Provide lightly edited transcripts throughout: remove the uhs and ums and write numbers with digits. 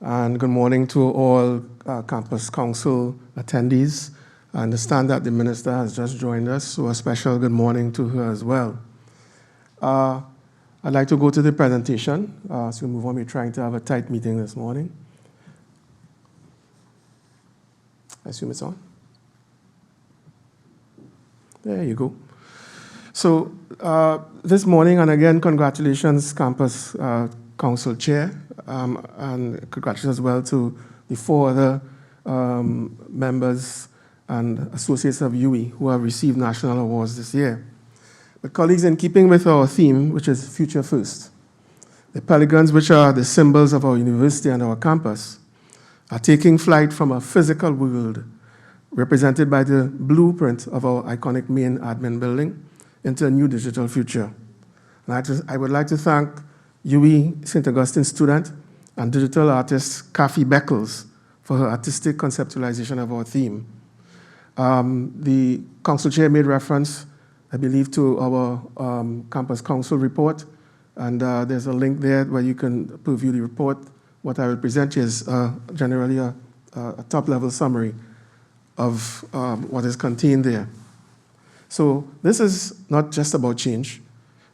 and good morning to all Campus Council attendees. I understand that the Minister has just joined us, so a special good morning to her as well. I'd like to go to the presentation. So we move on. We're trying to have a tight meeting this morning. I assume it's on. There you go. So this morning, and again, congratulations, Campus Council Chair, and congratulations as well to the 4 other members and associates of UWI who have received national awards this year. But colleagues, in keeping with our theme, which is Future First, the pelicans, which are the symbols of our university and our campus, are taking flight from a physical world represented by the blueprint of our iconic main admin building into a new digital future. And I would like to thank UWI St. Augustine student and digital artist Kathy Beckles for her artistic conceptualization of our theme. The council chair made reference, I believe, to our campus council report, and there's a link there where you can preview the report. What I will present is generally a top-level summary of what is contained there. So this is not just about change.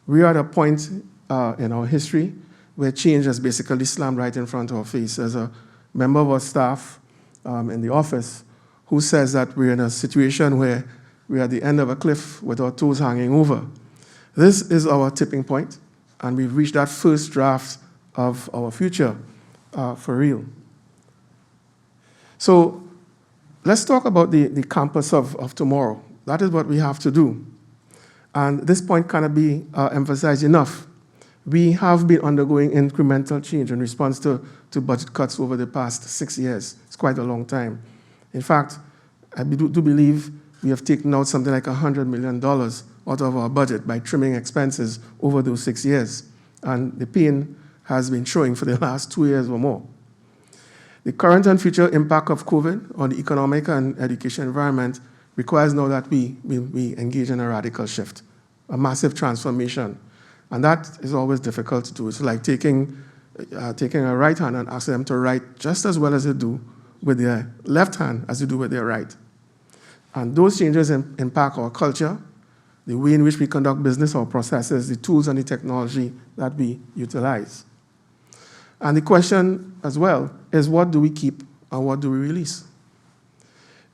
We are at a point in our history where change has basically slammed right in front of our face. As a member of our staff in the office who says that we're in a situation where we're at the end of a cliff with our toes hanging over. This is our tipping point, and we've reached that first draft of our future for real. So let's talk about the campus of tomorrow. That is what we have to do. And this point cannot be emphasized enough. We have been undergoing incremental change in response to budget cuts over the past 6 years. It's quite a long time. In fact, I do believe we have taken out something like $100 million out of our budget by trimming expenses over those 6 years. And the pain has been showing for the last 2 years or more. The current and future impact of COVID on the economic and education environment requires now that we engage in a radical shift, a massive transformation. And that is always difficult to do. It's like taking a right hand and asking them to write just as well as they do with their left hand as they do with their right. And those changes impact our culture, the way in which we conduct business, our processes, the tools and the technology that we utilize. And the question as well is, what do we keep and what do we release?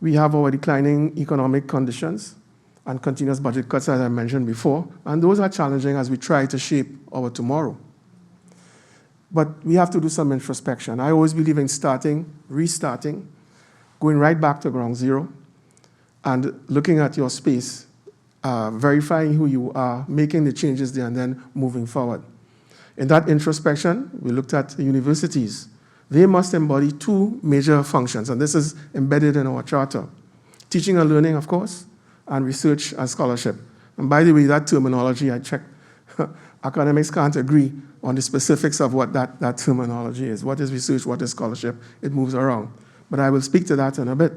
We have our declining economic conditions and continuous budget cuts, as I mentioned before, and those are challenging as we try to shape our tomorrow. But we have to do some introspection. I always believe in starting, restarting, going right back to ground zero, and looking at your space, verifying who you are, making the changes there, and then moving forward. In that introspection, we looked at the universities. They must embody 2 major functions, and this is embedded in our charter. Teaching and learning, of course, and research and scholarship. And by the way, that terminology, I checked, academics can't agree on the specifics of what that terminology is. What is research, what is scholarship? It moves around. But I will speak to that in a bit.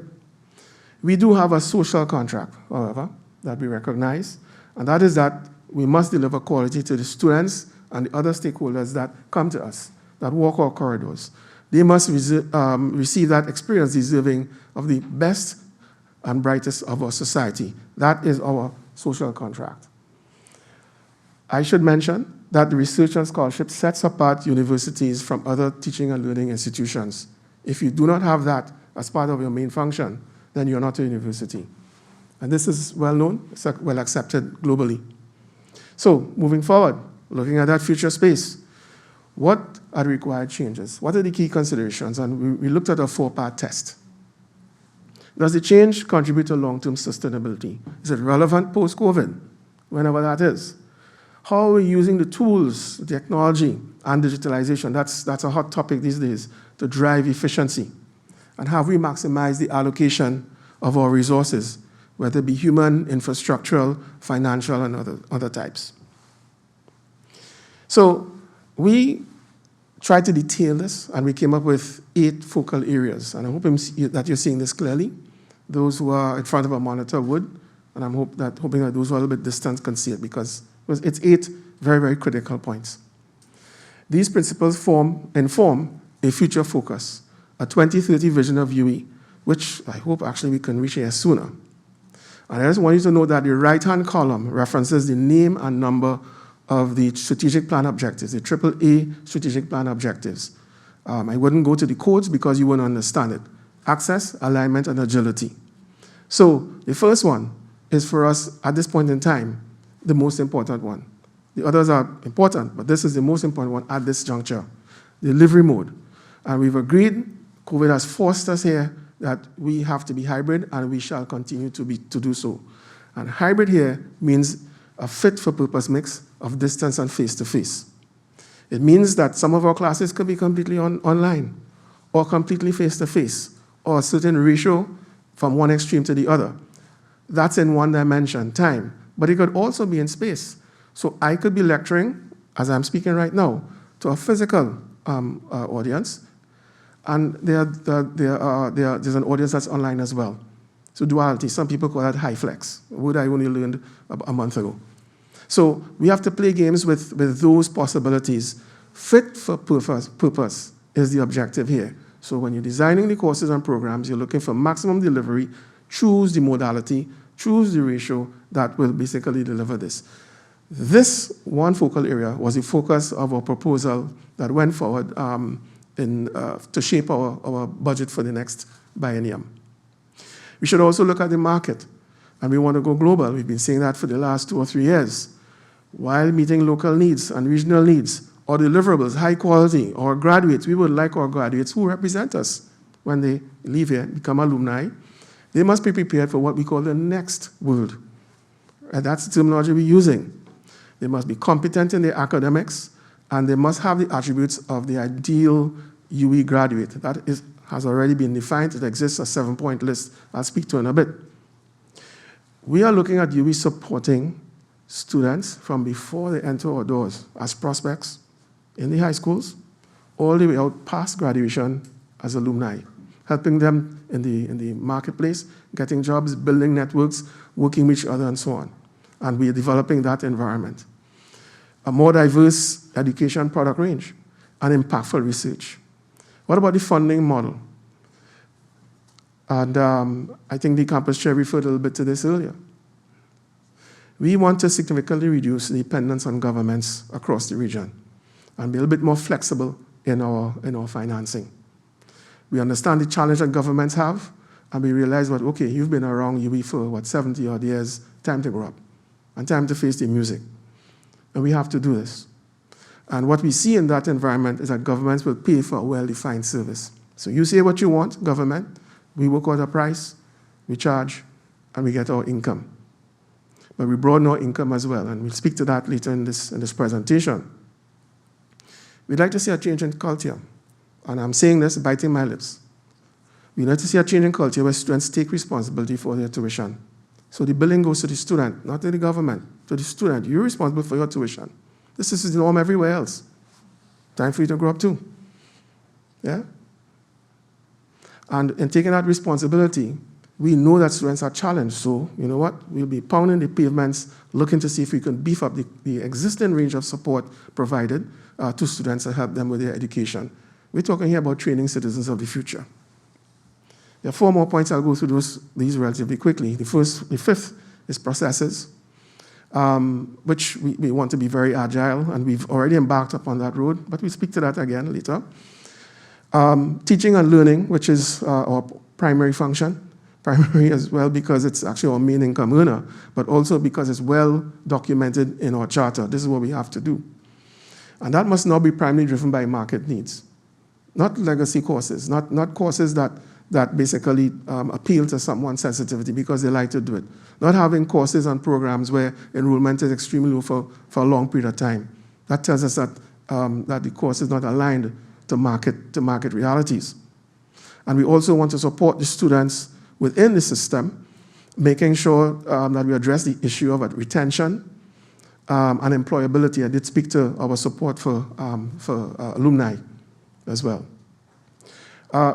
We do have a social contract, however, that we recognize, and that is that we must deliver quality to the students and the other stakeholders that come to us, that walk our corridors. They must receive that experience deserving of the best and brightest of our society. That is our social contract. I should mention that the research and scholarship sets apart universities from other teaching and learning institutions. If you do not have that as part of your main function, then you're not a university. And this is well known, it's well accepted globally. So moving forward, looking at that future space, what are the required changes? What are the key considerations? And we looked at a 4-part test. Does the change contribute to long-term sustainability? Is it relevant post-COVID, whenever that is? How are we using the tools, the technology, and digitalization? That's a hot topic these days, to drive efficiency. And have we maximized the allocation of our resources, whether it be human, infrastructural, financial, and other types? So we tried to detail this, and we came up with 8 focal areas. And I hope that you're seeing this clearly. Those who are in front of a monitor would, and I'm hoping that those who are a little bit distant can see it, because it's 8 very, very critical points. These principles inform a future focus, a 2030 vision of UWI, which I hope actually we can reach here sooner. And I just want you to know that the right-hand column references the name and number of the strategic plan objectives, the AAA strategic plan objectives. I wouldn't go to the codes because you wouldn't understand it. Access, alignment, and agility. So the first one is for us, at this point in time, the most important one. The others are important, but this is the most important one at this juncture, delivery mode. And we've agreed, COVID has forced us here, that we have to be hybrid, and we shall continue to do so. And hybrid here means a fit-for-purpose mix of distance and face-to-face. It means that some of our classes could be completely online, or completely face-to-face, or a certain ratio from one extreme to the other. That's in one dimension, time. But it could also be in space. So I could be lecturing, as I'm speaking right now, to a physical audience, and there's an audience that's online as well. So duality, some people call that high flex, a word I only learned a month ago. So we have to play games with those possibilities. Fit for purpose is the objective here. So when you're designing the courses and programs, you're looking for maximum delivery, choose the modality, choose the ratio that will basically deliver this. This one focal area was the focus of our proposal that went forward to shape our budget for the next biennium. We should also look at the market, and we want to go global. We've been saying that for the last 2 or 3 years. While meeting local needs and regional needs, or deliverables, high quality, or graduates, we would like our graduates who represent us when they leave here, become alumni, they must be prepared for what we call the next world. And that's the terminology we're using. They must be competent in their academics, and they must have the attributes of the ideal UWI graduate. That has already been defined. It exists, a 7-point list. I'll speak to it in a bit. We are looking at UWI supporting students from before they enter our doors as prospects in the high schools, all the way out past graduation as alumni, helping them in the marketplace, getting jobs, building networks, working with each other, and so on. And we are developing that environment. A more diverse education product range and impactful research. What about the funding model? And I think the campus chair referred a little bit to this earlier. We want to significantly reduce the dependence on governments across the region and be a little bit more flexible in our financing. We understand the challenge that governments have, and we realize that, okay, you've been around UWI for, 70 odd years, time to grow up, and time to face the music. And we have to do this. And what we see in that environment is that governments will pay for a well-defined service. So you say what you want, government, we work out a price, we charge, and we get our income. But we broaden our income as well, and we'll speak to that later in this presentation. We'd like to see a change in culture, and I'm saying this, biting my lips. We'd like to see a change in culture where students take responsibility for their tuition. So the billing goes to the student, not to the government, to the student. You're responsible for your tuition. This is the norm everywhere else. Time for you to grow up too. Yeah? And in taking that responsibility, we know that students are challenged. So, you know what? We'll be pounding the pavements, looking to see if we can beef up the existing range of support provided to students and help them with their education. We're talking here about training citizens of the future. There are 4 more points. I'll go through these relatively quickly. The 5th is processes, which we want to be very agile, and we've already embarked upon that road, but we'll speak to that again later. Teaching and learning, which is our primary function. Primary as well because it's actually our main income earner, but also because it's well documented in our charter. This is what we have to do. And that must now be primarily driven by market needs. Not legacy courses, not courses that basically appeal to someone's sensitivity because they like to do it. Not having courses and programs where enrollment is extremely low for a long period of time. That tells us that the course is not aligned to market realities. And we also want to support the students within the system, making sure that we address the issue of retention and employability. I did speak to our support for alumni as well.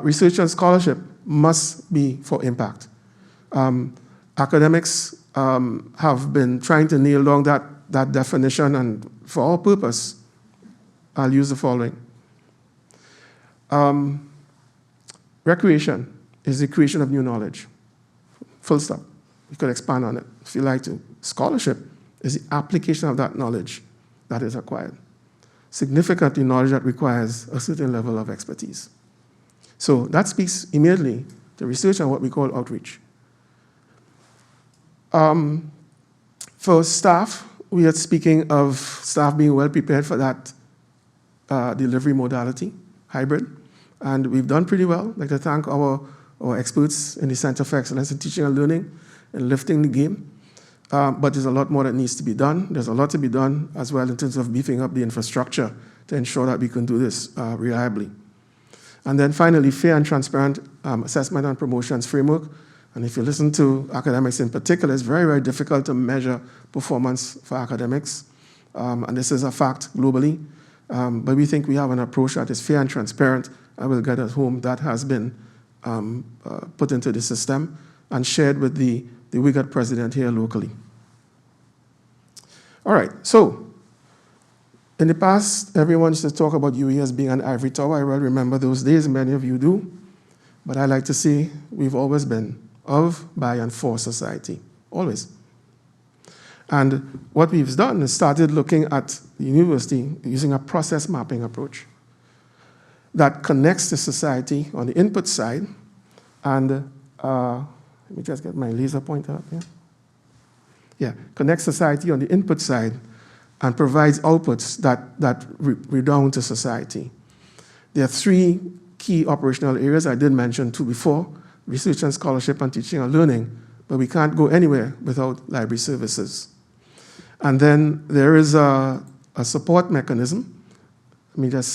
Research and scholarship must be for impact. Academics have been trying to nail down that definition, and for our purpose, I'll use the following. Recreation is the creation of new knowledge. Full stop. You could expand on it if you like to. Scholarship is the application of that knowledge that is acquired. Significantly, knowledge that requires a certain level of expertise. So that speaks immediately to research and what we call outreach. For staff, we are speaking of staff being well prepared for that delivery modality, hybrid, and we've done pretty well. I'd like to thank our experts in the Center for Excellence in Teaching and Learning in lifting the game. But there's a lot more that needs to be done. There's a lot to be done as well in terms of beefing up the infrastructure to ensure that we can do this reliably. And then finally, fair and transparent assessment and promotions framework. And if you listen to academics in particular, it's very, very difficult to measure performance for academics. And this is a fact globally. But we think we have an approach that is fair and transparent and will get us home. That has been put into the system and shared with the WIGAT president here locally. All right, so in the past, everyone used to talk about UE as being an ivory tower. I well remember those days, many of you do. But I like to say we've always been of, by, and for society, always. And what we've done is started looking at the university using a process mapping approach that connects the society on the input side. And let me just get my laser pointer up here. Yeah, connects society on the input side and provides outputs that redound to society. There are three key operational areas. I did mention two before: research and scholarship and teaching and learning, but we can't go anywhere without library services. And then there is a support mechanism.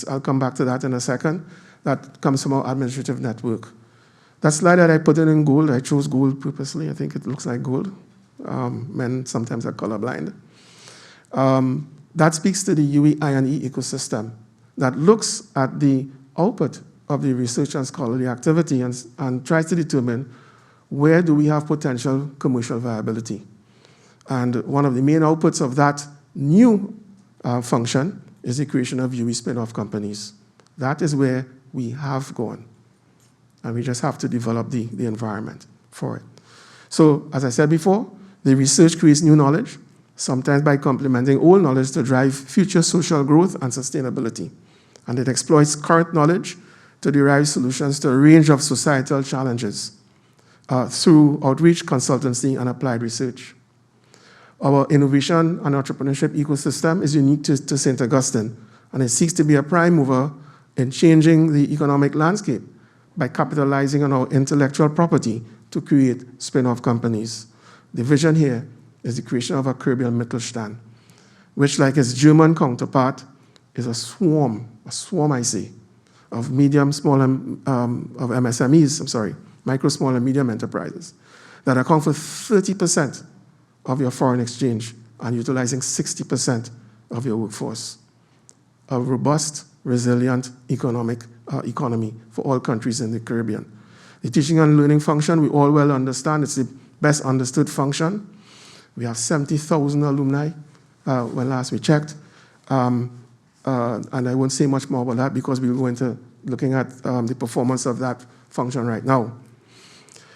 I'll come back to that in a second. That comes from our administrative network. That slide that I put in gold, I chose gold purposely. I think it looks like gold. Men sometimes are colorblind. That speaks to the UWI ecosystem that looks at the output of the research and scholarly activity and tries to determine where do we have potential commercial viability. And one of the main outputs of that new function is the creation of UE spin-off companies. That is where we have gone. And we just have to develop the environment for it. So, as I said before, the research creates new knowledge, sometimes by complementing old knowledge to drive future social growth and sustainability. And it exploits current knowledge to derive solutions to a range of societal challenges through outreach, consultancy, and applied research. Our innovation and entrepreneurship ecosystem is unique to St. Augustine, and it seeks to be a prime mover in changing the economic landscape by capitalizing on our intellectual property to create spin-off companies. The vision here is the creation of a Caribbean Mittelstand, which, like its German counterpart, is a swarm I say, of medium, small, and of MSMEs, micro, small, and medium enterprises that account for 30% of your foreign exchange and utilizing 60% of your workforce. A robust, resilient economy for all countries in the Caribbean. The teaching and learning function, we all well understand, it's the best understood function. We have 70,000 alumni when last we checked. And I won't say much more about that because we'll go into looking at the performance of that function right now.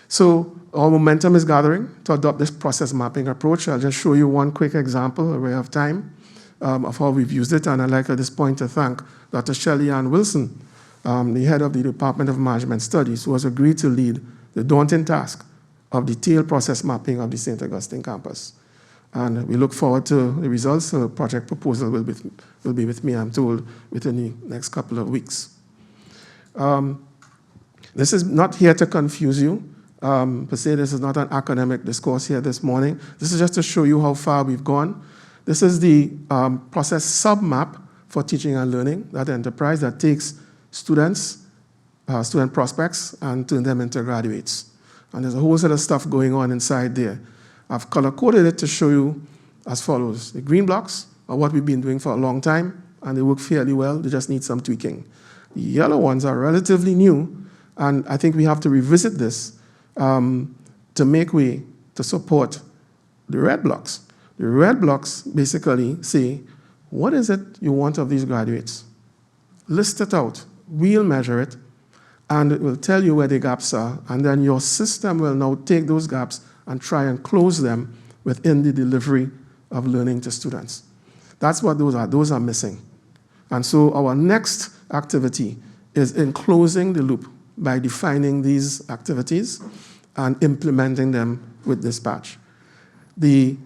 So our momentum is gathering to adopt this process mapping approach. I'll just show you one quick example, if we have time, of how we've used it. And I'd like at this point to thank Dr. Shelley Ann Wilson, the head of the Department of Management Studies, who has agreed to lead the daunting task of detailed process mapping of the St. Augustine campus. And we look forward to the results. The project proposal will be with me, I'm told, within the next couple of weeks. This is not here to confuse you. Per se, this is not an academic discourse here this morning. This is just to show you how far we've gone. This is the process submap for teaching and learning, that enterprise that takes students, student prospects, and turn them into graduates. And there's a whole set of stuff going on inside there. I've color-coded it to show you as follows. The green blocks are what we've been doing for a long time, and they work fairly well. They just need some tweaking. The yellow ones are relatively new, and I think we have to revisit this to make way to support the red blocks. The red blocks basically say, what is it you want of these graduates? List it out we'll measure it, and it will tell you where the gaps are, and then your system will now take those gaps and try and close them within the delivery of learning to students. That's what those are. Those are missing. And so our next activity is in closing the loop by defining these activities and implementing them with dispatch. The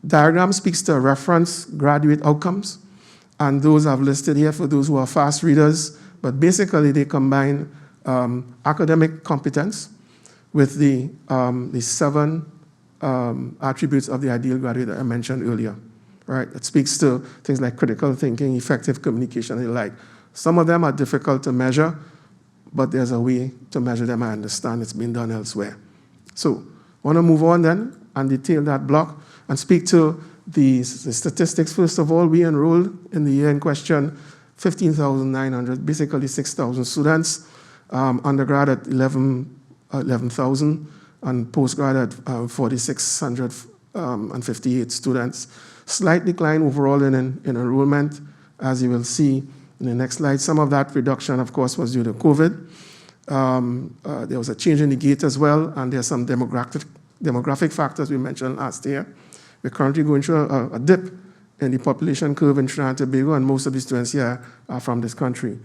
diagram speaks to reference graduate outcomes, and those I've listed here for those who are fast readers, but basically they combine academic competence with the 7 attributes of the ideal graduate that I mentioned earlier, right? It speaks to things like critical thinking, effective communication, and the like. Some of them are difficult to measure, but there's a way to measure them. I understand it's been done elsewhere. So I want to move on then and detail that block and speak to the statistics. First of all, we enrolled in the year in question 15,900, basically 6,000 students, undergrad at 11,000, and postgrad at 4,658 students. Slight decline overall in enrollment, as you will see in the next slide. Some of that reduction, of course, was due to COVID. There was a change in the gate as well, and there's some demographic factors we mentioned last year. We're currently going through a dip in the population curve in Trinidad and Tobago, and most of the students here are from this country.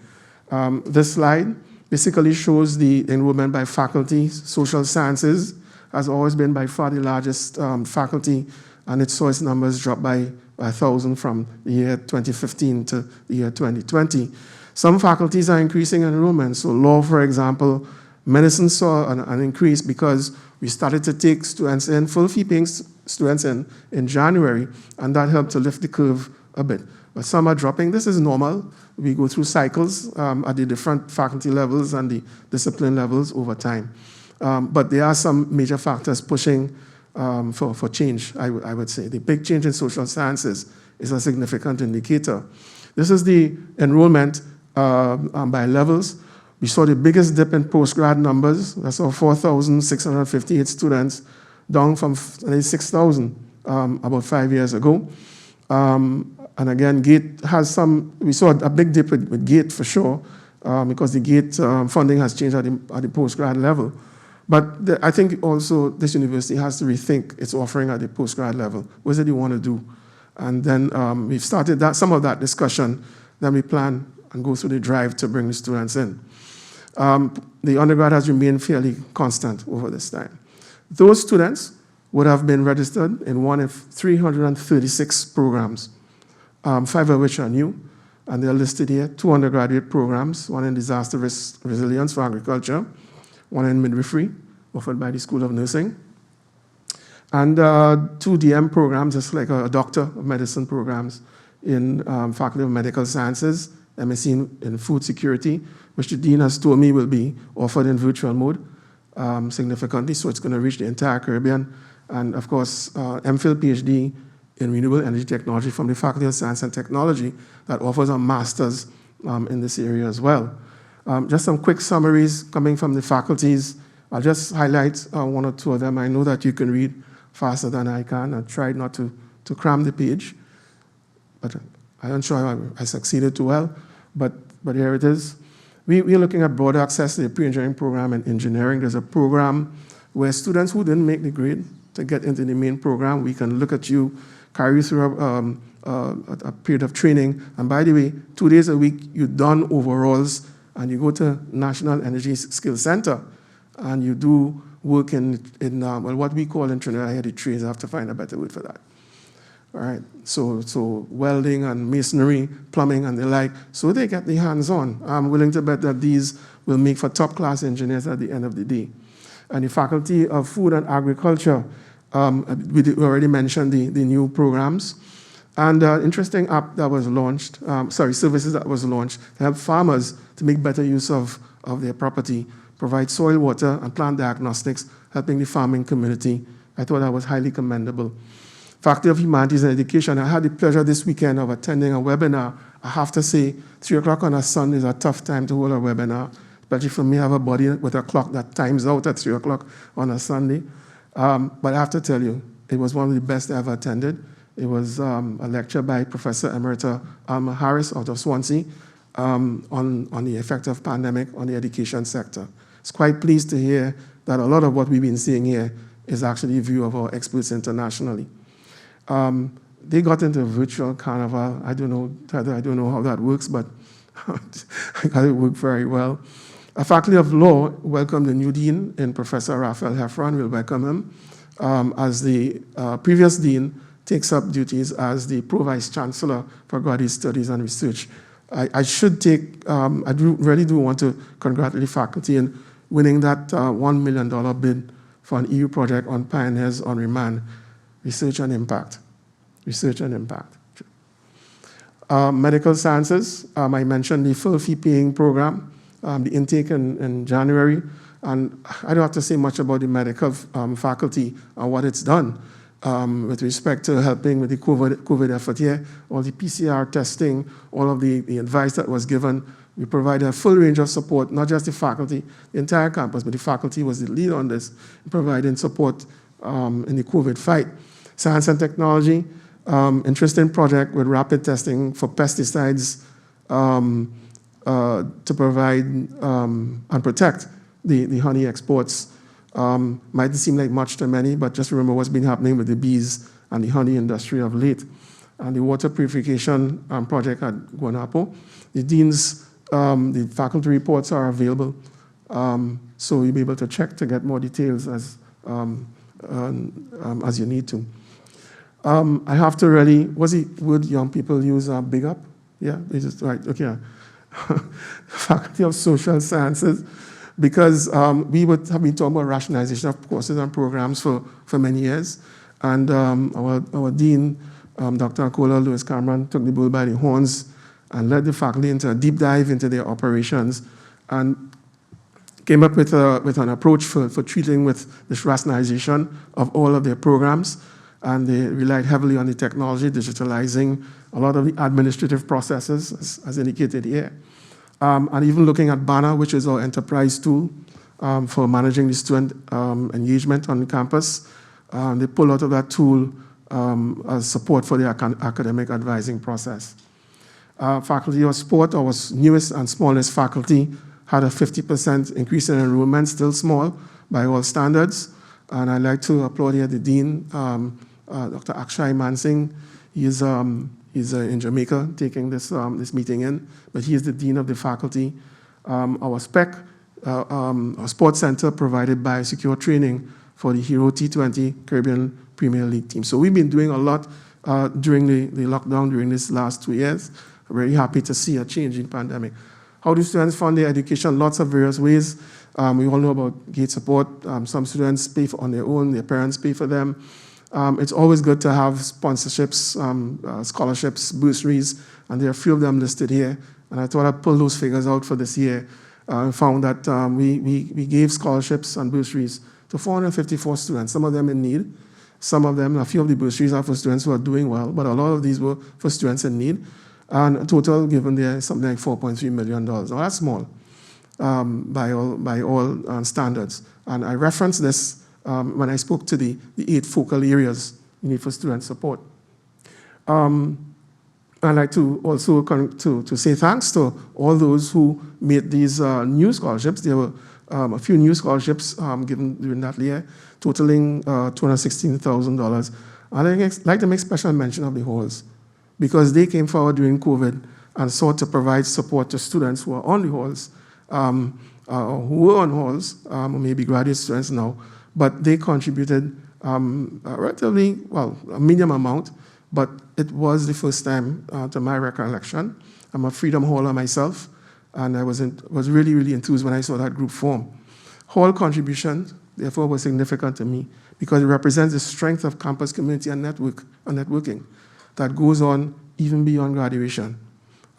This slide basically shows the enrollment by faculty. Social sciences has always been by far the largest faculty, and it saw its numbers drop by 1,000 from the year 2015 to the year 2020. Some faculties are increasing enrollment. So law, for example, medicine saw an increase because we started to take students in, full fee paying students in January, and that helped to lift the curve a bit. But some are dropping. This is normal. We go through cycles at the different faculty levels and the discipline levels over time. But there are some major factors pushing for change, I would say. The big change in social sciences is a significant indicator. This is the enrollment by levels. We saw the biggest dip in postgrad numbers. I saw 4,658 students, down from 6,000 about 5 years ago. And again, GATE has we saw a big dip with GATE for sure, because the GATE funding has changed at the postgrad level. But I think also this university has to rethink its offering at the postgrad level. What is it you want to do? And then we've started some of that discussion. Then we plan and go through the drive to bring the students in. The undergrad has remained fairly constant over this time. Those students would have been registered in one of 336 programs, 5 of which are new, and they're listed here. 2 undergraduate programs, one in disaster risk resilience for agriculture, one in midwifery, offered by the School of Nursing, and 2 DM programs, just like a doctor of medicine programs in Faculty of Medical Sciences, MSc in Food Security, which the Dean has told me will be offered in virtual mode significantly, so it's going to reach the entire Caribbean. And of course, MPhil PhD in Renewable Energy Technology from the Faculty of Science and Technology that offers a master's in this area as well. Just some quick summaries coming from the faculties. I'll just highlight 1 or 2 of them. I know that you can read faster than I can. I tried not to cram the page, but I'm not sure I succeeded too well, but here it is. We're looking at broader access to the pre-engineering program in engineering. There's a program where students who didn't make the grade to get into the main program, we can look at you, carry you through a period of training. And by the way, 2 days a week, you're done overalls, and you go to National Energy Skills Center, and you do work in what we call in Trinidad here the trades. I have to find a better word for that. All right, so welding and masonry, plumbing and the like, so they get the hands-on. I'm willing to bet that these will make for top-class engineers at the end of the day. And the Faculty of Food and Agriculture, we already mentioned the new programs. And interesting app that was launched, services that was launched to help farmers to make better use of their property, provide soil, water, and plant diagnostics, helping the farming community. I thought that was highly commendable. Faculty of Humanities and Education, I had the pleasure this weekend of attending a webinar. I have to say, 3 o'clock on a Sunday is a tough time to hold a webinar, especially for me, I have a body with a clock that times out at 3 o'clock on a Sunday. But I have to tell you, it was one of the best I ever attended. It was a lecture by Professor Emerita Alma Harris out of Swansea, on the effect of pandemic on the education sector. It's quite pleased to hear that a lot of what we've been seeing here is actually a view of our experts internationally. They got into virtual carnival. I don't know how that works, but I got it worked very well. A faculty of law welcomed the new dean in Professor Raphael Heffron. We'll welcome him as the previous dean takes up duties as the Vice-Chancellor for Graduate Studies and Research. I really do want to congratulate faculty in winning that $1 million bid for an EU project on Pioneers on Remand, Research and Impact. Research and Impact. Medical sciences, I mentioned the full fee paying program, the intake in January, and I don't have to say much about the medical faculty and what it's done with respect to helping with the COVID effort here, all the PCR testing, all of the advice that was given. We provided a full range of support, not just the faculty, the entire campus, but the faculty was the lead on this, providing support in the COVID fight. Science and technology, interesting project with rapid testing for pesticides to provide and protect the honey exports. Might seem like much to many, but just remember what's been happening with the bees and the honey industry of late. And the water purification project at Guanapo. The dean's, the faculty reports are available, so you'll be able to check to get more details as you need to. I have to really, would young people use big up? Yeah, they just, right, okay. Faculty of Social Sciences, because we have been talking about rationalization of courses and programs for many years. And our dean, Dr. Akola Lewis Cameron, took the bull by the horns and led the faculty into a deep dive into their operations and came up with an approach for treating with this rationalization of all of their programs. And they relied heavily on the technology, digitalizing a lot of the administrative processes, as indicated here. And even looking at Banner, which is our enterprise tool for managing the student engagement on the campus. They pull out of that tool as support for the academic advising process. Faculty of Sport, our newest and smallest faculty, had a 50% increase in enrollment, still small by all standards. And I'd like to applaud here the dean, Dr. Akshay Mansingh. He's in Jamaica taking this meeting in, but he is the dean of the faculty. Our SPEC, our sports center, provided biosecure training for the Hero T20 Caribbean Premier League team. So we've been doing a lot during the lockdown during these last 2 years. I'm very happy to see a change in pandemic. How do students fund their education? Lots of various ways. We all know about gate support. Some students pay on their own, their parents pay for them. It's always good to have sponsorships, scholarships, bursaries, and there are a few of them listed here. And I thought I'd pull those figures out for this year. Found that we gave scholarships and bursaries to 454 students, some of them in need. Some of them, a few of the bursaries are for students who are doing well, but a lot of these were for students in need. And total given there something like $4.3 million. Now that's small by all standards. And I referenced this when I spoke to the 8 focal areas you need for student support. I'd like to also to say thanks to all those who made these new scholarships. There were a few new scholarships given during that year, totaling $216,000. I'd like to make special mention of the halls, because they came forward during COVID and sought to provide support to students who are on the halls, who were on halls, maybe graduate students now, but they contributed relatively, well, a medium amount, but it was the first time, to my recollection. I'm a Freedom Haller myself, and I was really, really enthused when I saw that group form. Hall contribution, therefore, was significant to me because it represents the strength of campus community and networking that goes on even beyond graduation.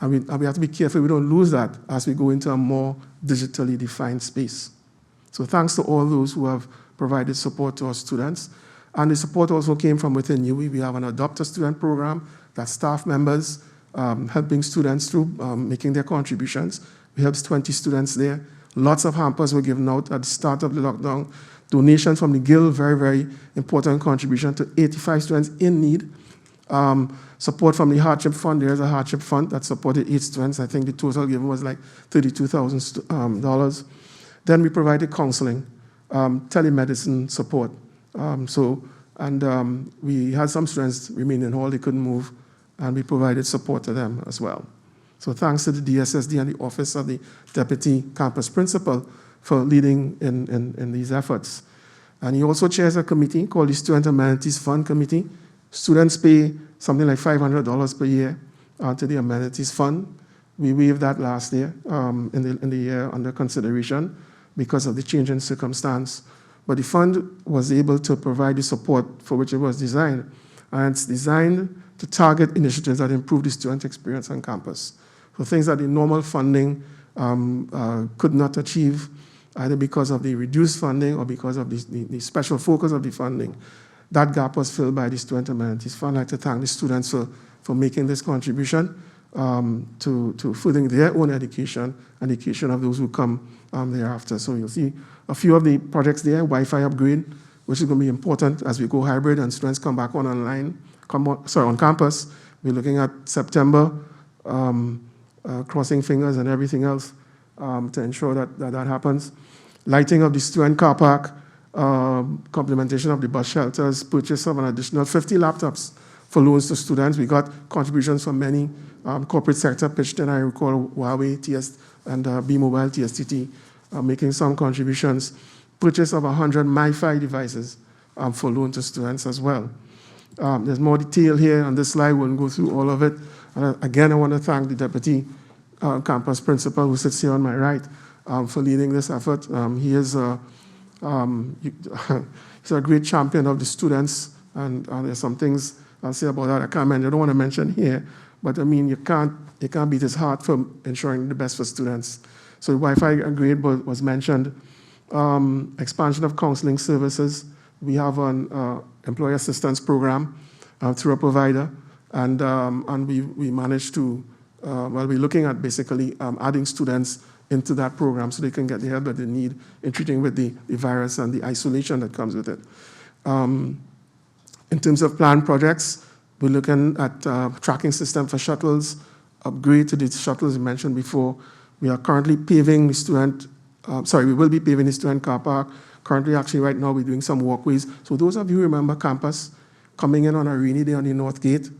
And we have to be careful we don't lose that as we go into a more digitally defined space. So thanks to all those who have provided support to our students. And the support also came from within UWI. We have an Adopt a Student program that staff members helping students through making their contributions. We helped 20 students there. Lots of hampers were given out at the start of the lockdown. Donation from the Guild, very, very important contribution to 85 students in need. Support from the hardship fund. There's a hardship fund that supported 8 students. I think the total given was like $32,000. Then we provided counseling, telemedicine support. We had some students remain in hall, they couldn't move, and we provided support to them as well. So thanks to the DSSD and the Office of the Deputy Campus Principal for leading in these efforts. And he also chairs a committee called the Student Amenities Fund Committee. Students pay something like $500 per year to the Amenities Fund. We waived that last year in the year under consideration because of the change in circumstance. But the fund was able to provide the support for which it was designed. And it's designed to target initiatives that improve the student experience on campus. For things that the normal funding could not achieve, either because of the reduced funding or because of the special focus of the funding. That gap was filled by the Student Amenities Fund. I'd like to thank the students for making this contribution to furthering their own education and education of those who come thereafter. So you'll see a few of the projects there, Wi-Fi upgrade, which is going to be important as we go hybrid and students come back on campus. We're looking at September, crossing fingers and everything else to ensure that happens. Lighting of the student car park, complementation of the bus shelters, purchase of an additional 50 laptops for loans to students. We got contributions from many corporate sector pitched in. I recall Huawei, TS, and B-Mobile, TSTT, making some contributions. Purchase of 100 MiFi devices for loan to students as well. There's more detail here on this slide. We won't go through all of it. Again, I want to thank the Deputy Campus Principal who sits here on my right for leading this effort. He is he's a great champion of the students, and there's some things I'll say about that. I don't want to mention here, but I mean, you can't beat his heart for ensuring the best for students. So Wi-Fi upgrade was mentioned. Expansion of counseling services. We have an employee assistance program through a provider, and we managed to, we're looking at basically adding students into that program so they can get the help that they need in treating with the virus and the isolation that comes with it. In terms of planned projects, we're looking at tracking system for shuttles, upgrade to the shuttles we mentioned before. We are currently paving the student, we will be paving the student car park. Currently, actually, right now, we're doing some walkways. So those of you who remember campus, coming in on a rainy day on the North Gate,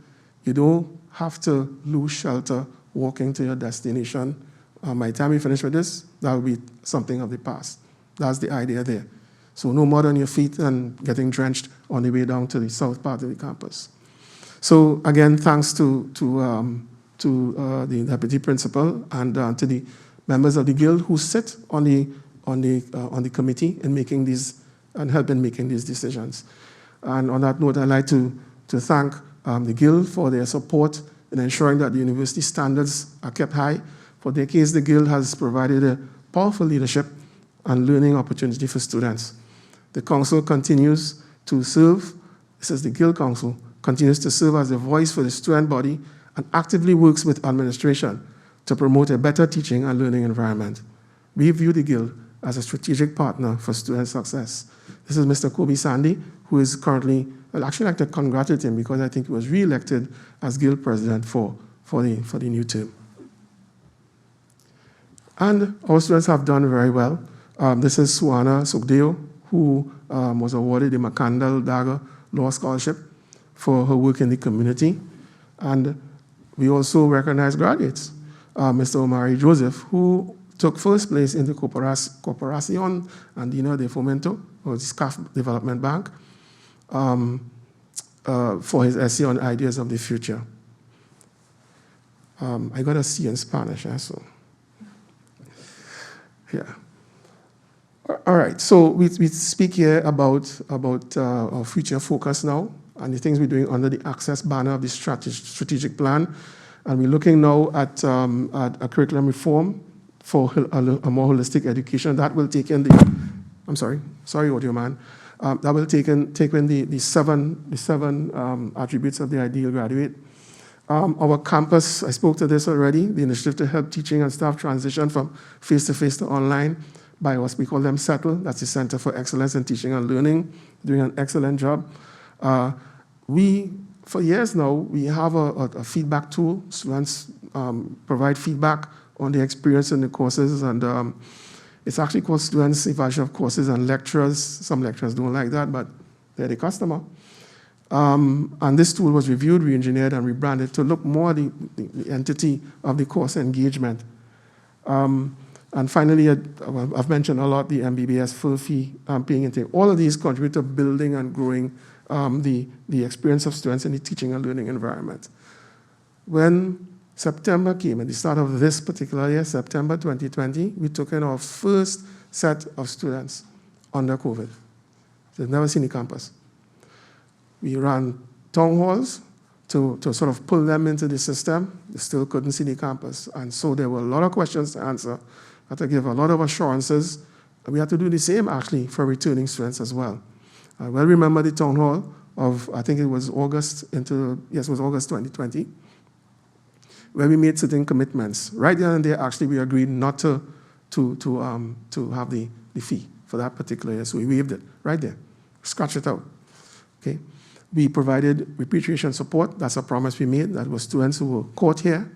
you don't have to lose shelter walking to your destination. By the time we finish with this, that will be something of the past. That's the idea there. So no mud on your feet and getting drenched on the way down to the south part of the campus. So again, thanks to the Deputy Principal and to the members of the Guild who sit on the committee in making these and help in making these decisions. And on that note, I'd like to thank the Guild for their support in ensuring that the university standards are kept high. For decades, the Guild has provided a powerful leadership and learning opportunity for students. The Council continues to serve, this is the Guild Council, continues to serve as a voice for the student body and actively works with administration to promote a better teaching and learning environment. We view the Guild as a strategic partner for student success. This is Mr. Kobe Sandy, who is currently, I'd actually like to congratulate him because I think he was re-elected as Guild President for the new term. And our students have done very well. This is Suana Sogdeo, who was awarded the McCandle Dagger Law Scholarship for her work in the community. And we also recognize graduates. Mr. Omari Joseph, who took first place in the Corporación Andina de Fomento, or the SCAF Development Bank, for his essay on ideas of the future. I got a C in Spanish, so. Yeah. All right, so we speak here about our future focus now and the things we're doing under the Access banner of the strategic plan. And we're looking now at a curriculum reform for a more holistic education. That will take in sorry, audio man. That will take in the seven attributes of the ideal graduate. Our campus, I spoke to this already, the initiative to help teaching and staff transition from face-to-face to online by what we call them SETTLE, that's the Center for Excellence in Teaching and Learning, doing an excellent job. We for years now, we have a feedback tool. Students provide feedback on their experience in the courses, and it's actually called Students Evaluation of Courses and Lecturers. Some lecturers don't like that, but they're the customer. And this tool was reviewed, re-engineered, and rebranded to look more at the entity of the course engagement. And finally, I've mentioned a lot the MBBS full fee paying intake. All of these contribute to building and growing the experience of students in the teaching and learning environment. When September came, at the start of this particular year, September 2020, we took in our first set of students under COVID. They've never seen the campus. We ran town halls to sort of pull them into the system. They still couldn't see the campus. And so there were a lot of questions to answer. I had to give a lot of assurances. And we had to do the same, actually, for returning students as well. I well remember the town hall of, I think it was August 2020, where we made certain commitments. Right then and there, actually, we agreed not to have the fee for that particular year. So we waived it right there, scratch it out. Okay. We provided repatriation support. That's a promise we made. That was students who were caught here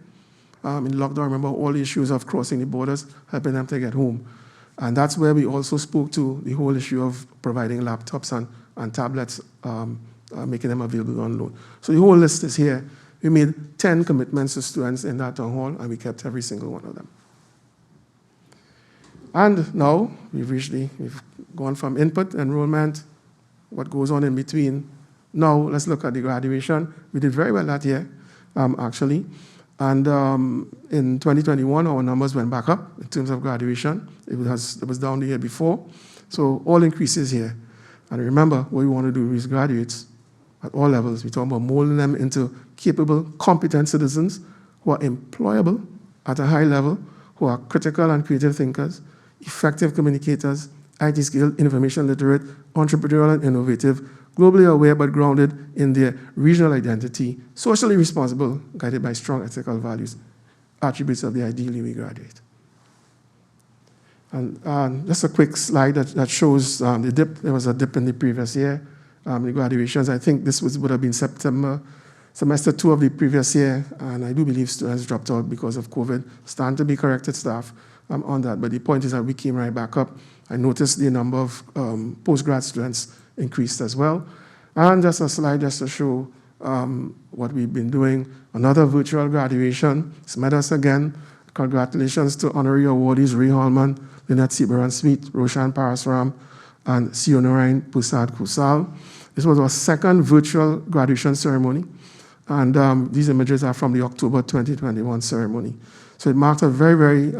in lockdown. Remember all the issues of crossing the borders, helping them to get home. And that's where we also spoke to the whole issue of providing laptops and tablets, making them available on loan. So the whole list is here. We made 10 commitments to students in that town hall, and we kept every single one of them. And now we've gone from input, enrollment, what goes on in between. Now let's look at the graduation. We did very well that year, actually. And in 2021, our numbers went back up in terms of graduation. It was down the year before. So all increases here. And remember, what we want to do is graduates at all levels. We talk about molding them into capable, competent citizens who are employable at a high level, who are critical and creative thinkers, effective communicators, IT skilled, information literate, entrepreneurial and innovative, globally aware but grounded in their regional identity, socially responsible, guided by strong ethical values, attributes of the ideal UWI graduate. And just a quick slide that shows the dip. There was a dip in the previous year, the graduations. I think this would have been semester 2 of the previous year, and I do believe students dropped out because of COVID. Stand to be corrected, staff, on that. But the point is that we came right back up. I noticed the number of postgrad students increased as well. And just a slide just to show what we've been doing. Another virtual graduation. It's met us again. Congratulations to honorary awardees Ray Hallman, Lynette Seabaran-Smith, Roshan Parasram, and Sionarain Pusad Kusal. This was our second virtual graduation ceremony. And these images are from the October 2021 ceremony. So it marked a very, very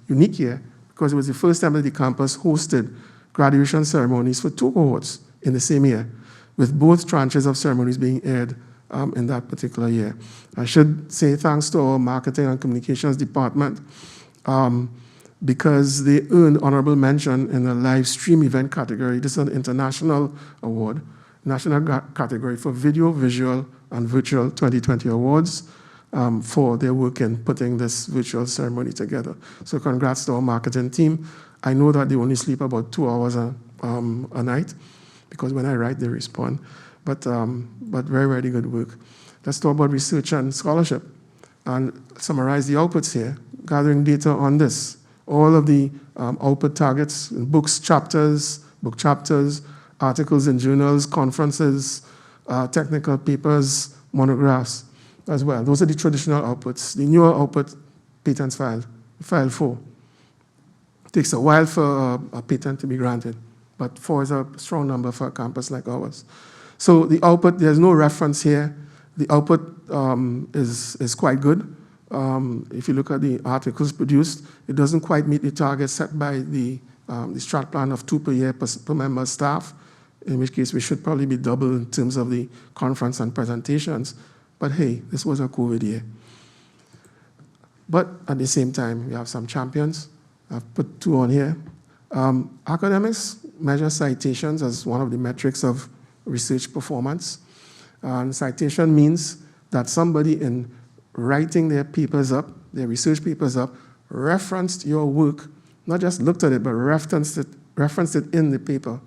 unique year because it was the first time that the campus hosted graduation ceremonies for 2 cohorts in the same year, with both tranches of ceremonies being aired in that particular year. I should say thanks to our marketing and communications department because they earned honorable mention in the live stream event category. This is an international award, national category for video, visual, and virtual 2020 awards for their work in putting this virtual ceremony together. So congrats to our marketing team. I know that they only sleep about 2 hours a night, because when I write, they respond. But very, very good work. Let's talk about research and scholarship and summarize the outputs here, gathering data on this. All of the output targets, books, chapters, book chapters, articles in journals, conferences, technical papers, monographs as well. Those are the traditional outputs. The newer output, patents file 4. It takes a while for a patent to be granted, but 4 is a strong number for a campus like ours. So the output, there's no reference here. The output is quite good. If you look at the articles produced, it doesn't quite meet the target set by the strat plan of 2 per year per member staff, in which case we should probably be double in terms of the conference and presentations. But hey, this was a COVID year. But at the same time, we have some champions. I've put 2 on here. Academics measure citations as one of the metrics of research performance. And citation means that somebody in writing their papers up, their research papers up, referenced your work, not just looked at it, but referenced it in the paper,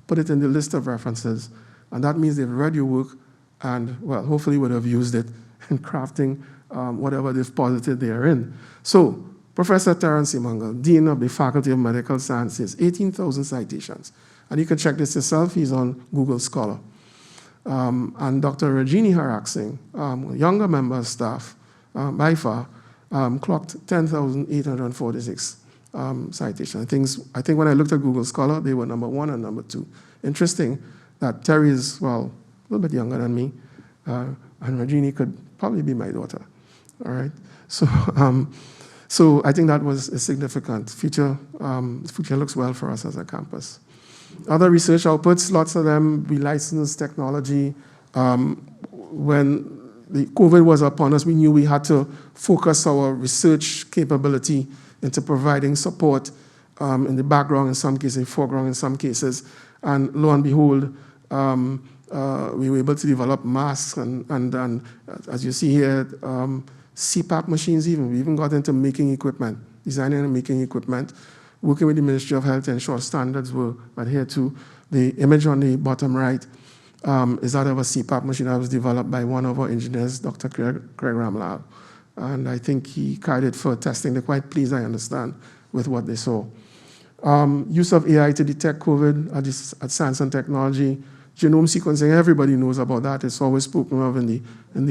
put it in the list of references. And that means they've read your work and, well, hopefully would have used it in crafting whatever they've posited they are in. So, Professor Terence Simangal, Dean of the Faculty of Medical Sciences, 18,000 citations. And you can check this yourself, he's on Google Scholar. And Dr. Rajini Harak Singh, a younger member of staff, by far, clocked 10,846 citations. I think when I looked at Google Scholar, they were number 1 and number 2. Interesting that Terry is, well, a little bit younger than me, and Rajini could probably be my daughter, all right? So, so I think that was a significant future. Future looks well for us as a campus. Other research outputs, lots of them, we licensed technology. When the COVID was upon us, we knew we had to focus our research capability into providing support in the background in some cases, foreground in some cases. And lo and behold, we were able to develop masks and as you see here, CPAP machines even. We even got into making equipment, designing and making equipment, working with the Ministry of Health to ensure standards were adhered to. The image on the bottom right is that of a CPAP machine that was developed by one of our engineers, Dr. Craig Ramlal. And I think he carried it for testing. They're quite pleased, I understand, with what they saw. Use of AI to detect COVID at Science and Technology. Genome sequencing, everybody knows about that. It's always spoken of in the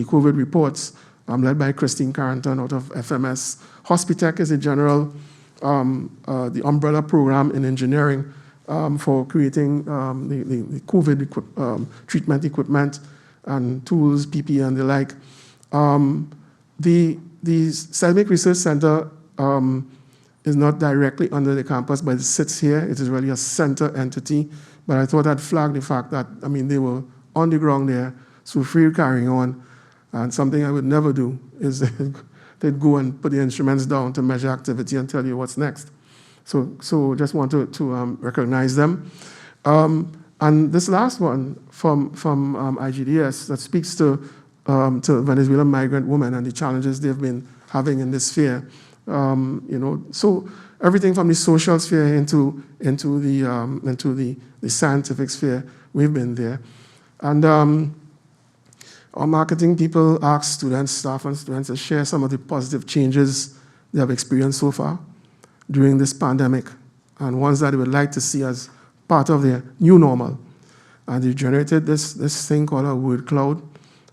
COVID reports, led by Christine Carrington out of FMS. Hospitech is a general, the umbrella program in engineering for creating the COVID treatment equipment and tools, PPE and the like. The Seismic Research Center is not directly under the campus, but it sits here. It is really a center entity. But I thought I'd flag the fact that, I mean, they were on the ground there, so free carrying on. And something I would never do is they'd go and put the instruments down to measure activity and tell you what's next. So just want to recognize them. And this last one from IGDS that speaks to Venezuelan migrant women and the challenges they've been having in this sphere. So everything from the social sphere into the scientific sphere, we've been there. And our marketing people ask students, staff and students to share some of the positive changes they have experienced so far during this pandemic and ones that they would like to see as part of their new normal. And they generated this thing called a word cloud.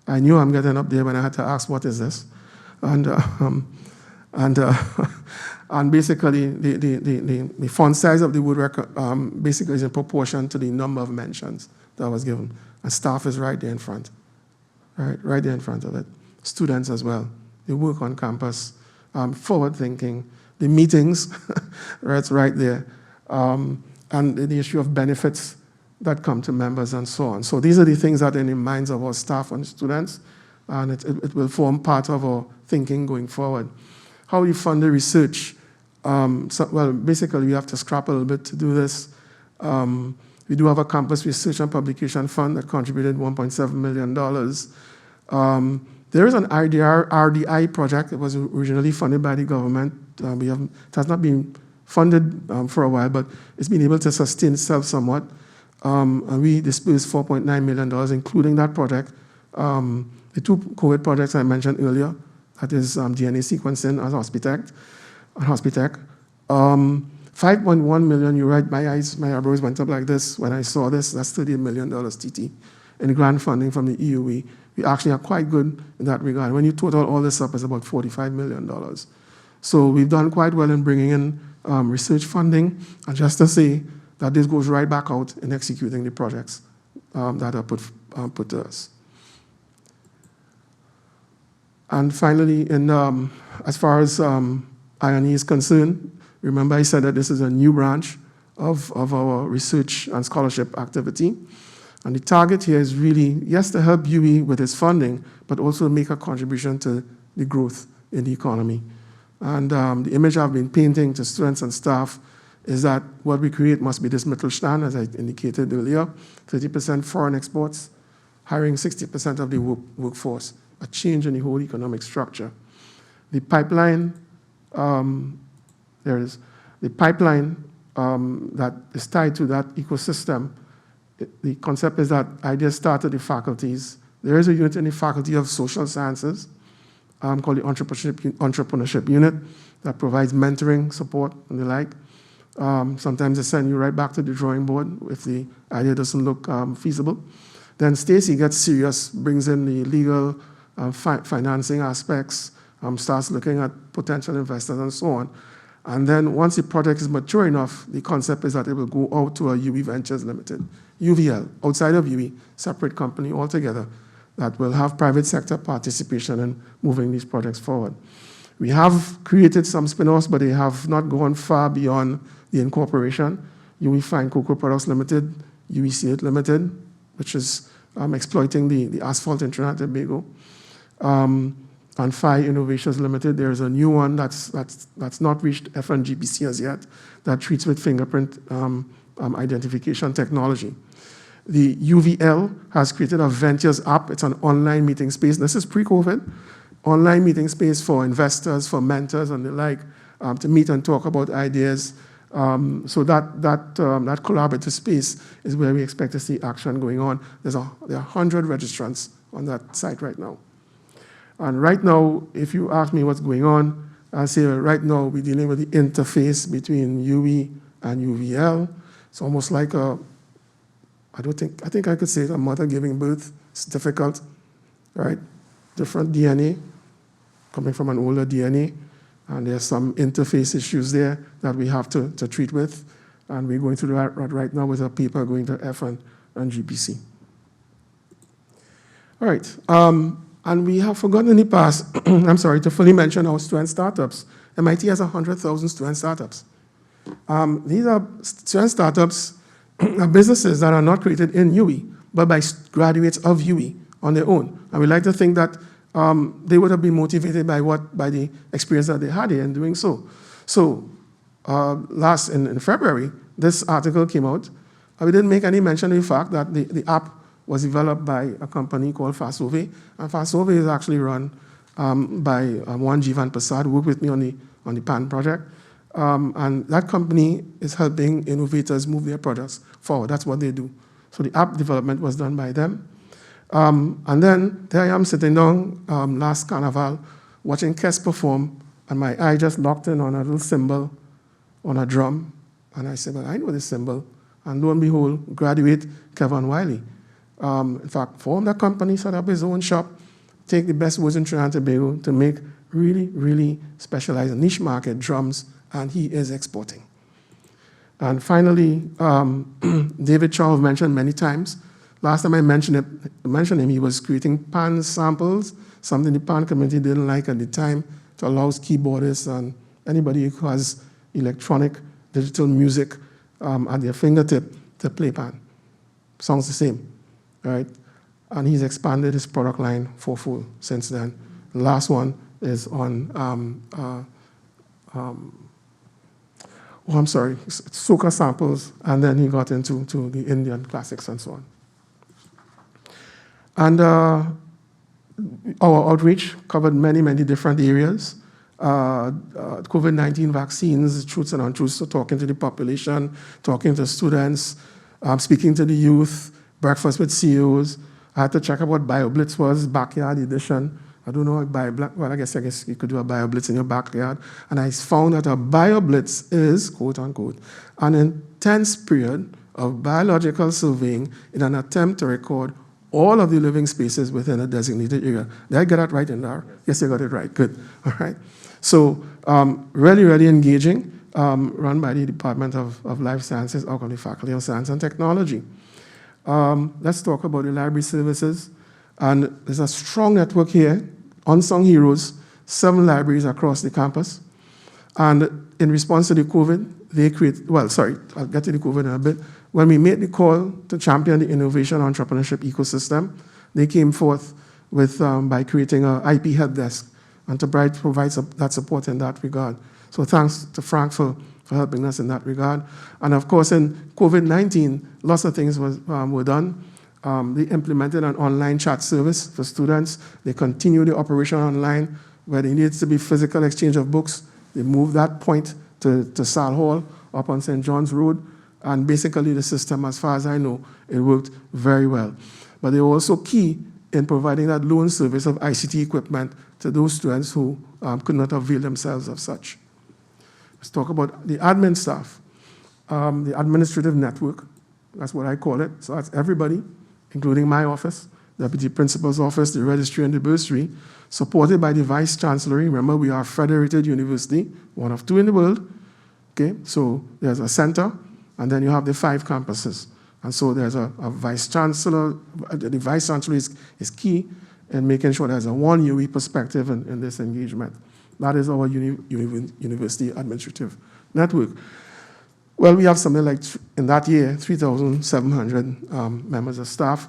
I knew I'm getting up there when I had to ask, what is this? And basically, the font size of the word record basically is in proportion to the number of mentions that was given. And staff is right there in front, right there in front of it. Students as well. They work on campus, forward thinking. The meetings, it's right there. And the issue of benefits that come to members and so on. So these are the things that are in the minds of our staff and students, and it will form part of our thinking going forward. How we fund the research? Well, basically, we have to scrap a little bit to do this. We do have a campus research and publication fund that contributed $1.7 million. There is an RDI project that was originally funded by the government. It has not been funded for a while, but it's been able to sustain itself somewhat. And we dispersed $4.9 million, including that project. The two COVID projects I mentioned earlier, that is DNA sequencing as Hospitech. 5.1 million, you're right, my eyebrows went up like this when I saw this. That's $38 million TT in grant funding from the EU. We actually are quite good in that regard. When you total all this up, it's about $45 million. So we've done quite well in bringing in research funding, and just to say that this goes right back out in executing the projects that are put to us. And finally, as far as I&E is concerned, remember I said that this is a new branch of our research and scholarship activity. And the target here is really, yes, to help UWI with its funding, but also make a contribution to the growth in the economy. And the image I've been painting to students and staff is that what we create must be this Mittelstand, as I indicated earlier, 30% foreign exports, hiring 60% of the workforce, a change in the whole economic structure. The pipeline, the pipeline that is tied to that ecosystem. The concept is that ideas start at the faculties, There is a unit in the Faculty of Social Sciences called the Entrepreneurship Unit that provides mentoring, support, and the like. Sometimes they send you right back to the drawing board if the idea doesn't look feasible. Then Stacy gets serious, brings in the legal financing aspects, starts looking at potential investors and so on. And then once the project is mature enough, the concept is that it will go out to a UWI Ventures Limited, UVL, outside of UWI, separate company altogether, that will have private sector participation in moving these projects forward. We have created some spin-offs, but they have not gone far beyond the incorporation. UWI Fine Cocoa Products Limited, UWI St Limited, which is exploiting the asphalt in Trinidad and Tobago. And Phi Innovations Limited, there's a new one that's not reached FNGPC as yet, that treats with fingerprint identification technology. The UVL has created a Ventures app. It's an online meeting space. This is pre-COVID. Online meeting space for investors, for mentors, and the like, to meet and talk about ideas. So that collaborative space is where we expect to see action going on. There are 100 registrants on that site right now. And right now, if you ask me what's going on, I'll say right now we're dealing with the interface between UWI and UVL. It's almost like I think I could say it's a mother giving birth. It's difficult, right? Different DNA, coming from an older DNA, and there's some interface issues there that we have to treat with, and we're going through that right now with a paper going to FN and GPC. All right, and we have forgotten in the past, I'm sorry, to fully mention our student startups. MIT has 100,000 student startups. These are student startups, are businesses that are not created in UWI, but by graduates of UWI on their own. And we like to think that they would have been motivated by the experience that they had in doing so. So in February, this article came out. We didn't make any mention of the fact that the app was developed by a company called Fasove, and Fasove is actually run by one Jivan Prasad, who worked with me on the PAN project. And that company is helping innovators move their products forward. That's what they do. So the app development was done by them. And then there I am sitting down last Carnival watching Kes perform, and my eye just locked in on a little cymbal on a drum. And I said, well, I know this cymbal. And lo and behold, graduate Kevin Wiley. In fact, formed that company, set up his own shop, take the best woods in Trinidad and Tobago to make really, really specialized niche market drums, and he is exporting. And finally, David Charles mentioned many times. Last time I mentioned him, he was creating PAN samples, something the PAN community didn't like at the time, to allow keyboardists and anybody who has electronic, digital music at their fingertip to play PAN. Sounds the same, right? And he's expanded his product line fourfold since then. The last one is on, soca samples, and then he got into the Indian classics and so on. And our outreach covered many, many different areas. COVID-19 vaccines, truths and untruths, so talking to the population, talking to students, speaking to the youth, breakfast with CEOs. I had to check out what BioBlitz was, backyard edition. I don't know what I guess you could do a BioBlitz in your backyard. And I found that a BioBlitz is, quote unquote, an intense period of biological surveying in an attempt to record all of the living spaces within a designated area. Did I get that right in there? Yes, you got it right. Good. All right. So really, really engaging, run by the Department of Life Sciences, or the Faculty of Science and Technology. Let's talk about the library services. And there's a strong network here, unsung heroes, 7 libraries across the campus. And in response to the COVID, I'll get to the COVID in a bit. When we made the call to champion the innovation entrepreneurship ecosystem, they came forth with by creating an IP help desk and to provide that support in that regard. So thanks to Frank for helping us in that regard. And of course, in COVID-19, lots of things were done. They implemented an online chat service for students. They continue the operation online where there needs to be physical exchange of books. They moved that point to Sal Hall up on St. John's Road. And basically the system, as far as I know, it worked very well. But they were also key in providing that loan service of ICT equipment to those students who could not avail themselves of such. Let's talk about the admin staff, the administrative network. That's what I call it. So that's everybody, including my office, the Deputy Principal's office, the registry and the bursary, supported by the Vice-Chancellor. Remember, we are a federated university, one of 2 in the world. Okay, so there's a center, and then you have the 5 campuses. And so there's a Vice-Chancellor. The Vice-Chancellor is key in making sure there's a one UE perspective in this engagement. That is our university administrative network. Well, we have something like, in that year, 3,700 members of staff.